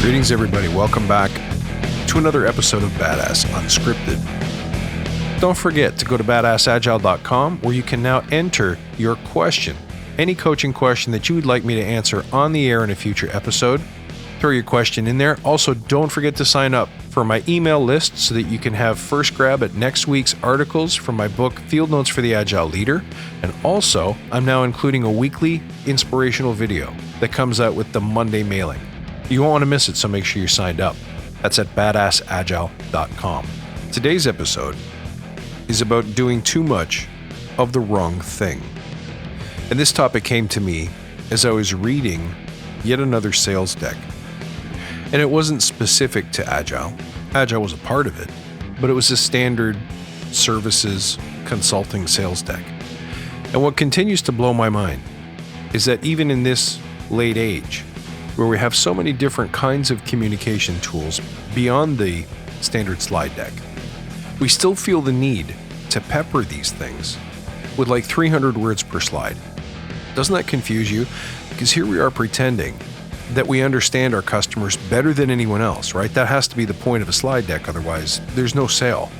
Greetings, everybody. Welcome back to another episode of Badass Unscripted. Don't forget to go to badassagile.com where you can now enter your question. Any coaching question that you would like me to answer on the air in a future episode, throw your question in there. Also, don't forget to sign up for my email list so that you can have first grab at next week's articles from my book, Field Notes for the Agile Leader. And also, I'm now including a weekly inspirational video that comes out with the Monday mailing. You won't want to miss it, so make sure you're signed up. That's at badassagile.com. Today's episode is about doing too much of the wrong thing. And this topic came to me as I was reading yet another sales deck. And it wasn't specific to Agile. Agile was a part of it, but it was a standard services consulting sales deck. And what continues to blow my mind is that even in this late age, where we have so many different kinds of communication tools beyond the standard slide deck, we still feel the need to pepper these things with like 300 words per slide. Doesn't that confuse you? Because here we are pretending that we understand our customers better than anyone else, right? That has to be the point of a slide deck, otherwise there's no sale.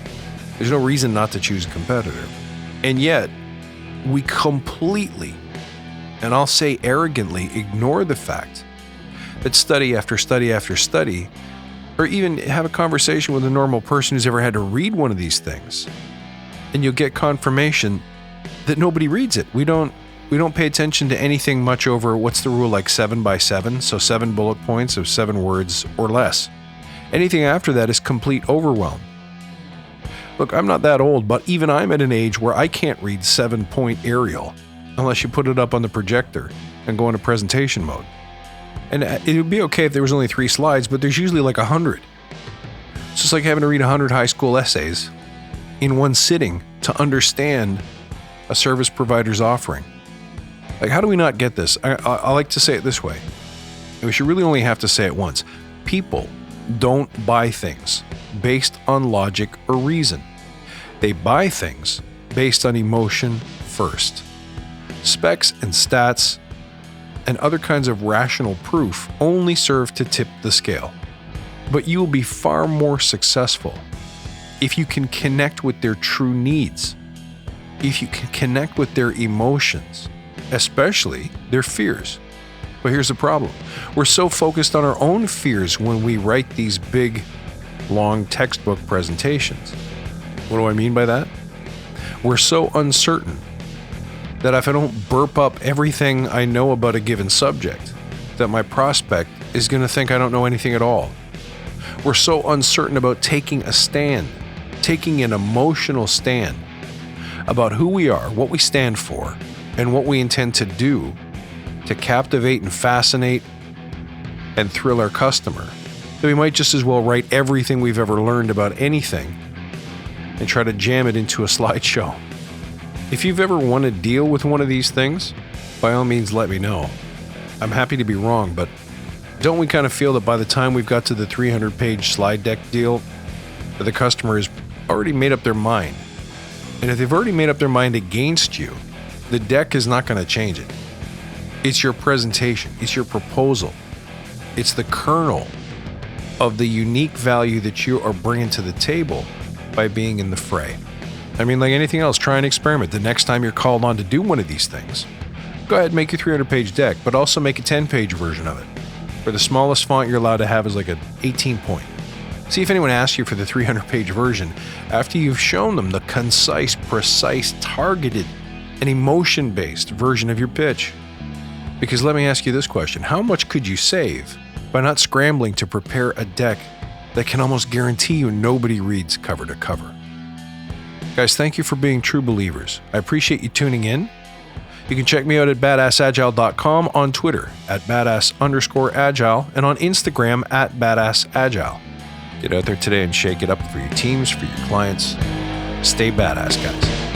There's no reason not to choose a competitor. And yet, we completely, and I'll say arrogantly, ignore the fact that study after study after study, or even have a conversation with a normal person who's ever had to read one of these things, and you'll get confirmation that nobody reads it. We don't pay attention to anything much over, what's the rule, like 7 by 7, so 7 bullet points of 7 words or less. Anything after that is complete overwhelm. Look, I'm not that old, but even I'm at an age where I can't read 7-point Arial unless you put it up on the projector and go into presentation mode. And it would be okay if there was only 3 slides, but there's usually like 100. It's just like having to read 100 high school essays in one sitting to understand a service provider's offering. Like, how do we not get this? I like to say it this way. And we should really only have to say it once. People don't buy things based on logic or reason. They buy things based on emotion first. Specs and stats and other kinds of rational proof only serve to tip the scale. But you will be far more successful if you can connect with their true needs, if you can connect with their emotions, especially their fears. But here's the problem. We're so focused on our own fears when we write these big, long textbook presentations. What do I mean by that? We're so uncertain that if I don't burp up everything I know about a given subject, that my prospect is going to think I don't know anything at all. We're so uncertain about taking a stand, taking an emotional stand about who we are, what we stand for, and what we intend to do to captivate and fascinate and thrill our customer, that we might just as well write everything we've ever learned about anything and try to jam it into a slideshow. If you've ever won a deal with one of these things, by all means let me know. I'm happy to be wrong, but don't we kind of feel that by the time we've got to the 300-page slide deck deal, that the customer has already made up their mind? And if they've already made up their mind against you, the deck is not going to change it. It's your presentation. It's your proposal. It's the kernel of the unique value that you are bringing to the table by being in the fray. I mean, like anything else, try and experiment. The next time you're called on to do one of these things, go ahead and make your 300-page deck, but also make a 10-page version of it, where the smallest font you're allowed to have is like an 18-point. See if anyone asks you for the 300-page version after you've shown them the concise, precise, targeted, and emotion-based version of your pitch. Because let me ask you this question. How much could you save by not scrambling to prepare a deck that can almost guarantee you nobody reads cover to cover? Guys, thank you for being true believers. I appreciate you tuning in. You can check me out at badassagile.com, on Twitter at badass_agile, and on Instagram at badassagile. Get out there today and shake it up for your teams, for your clients. Stay badass, guys.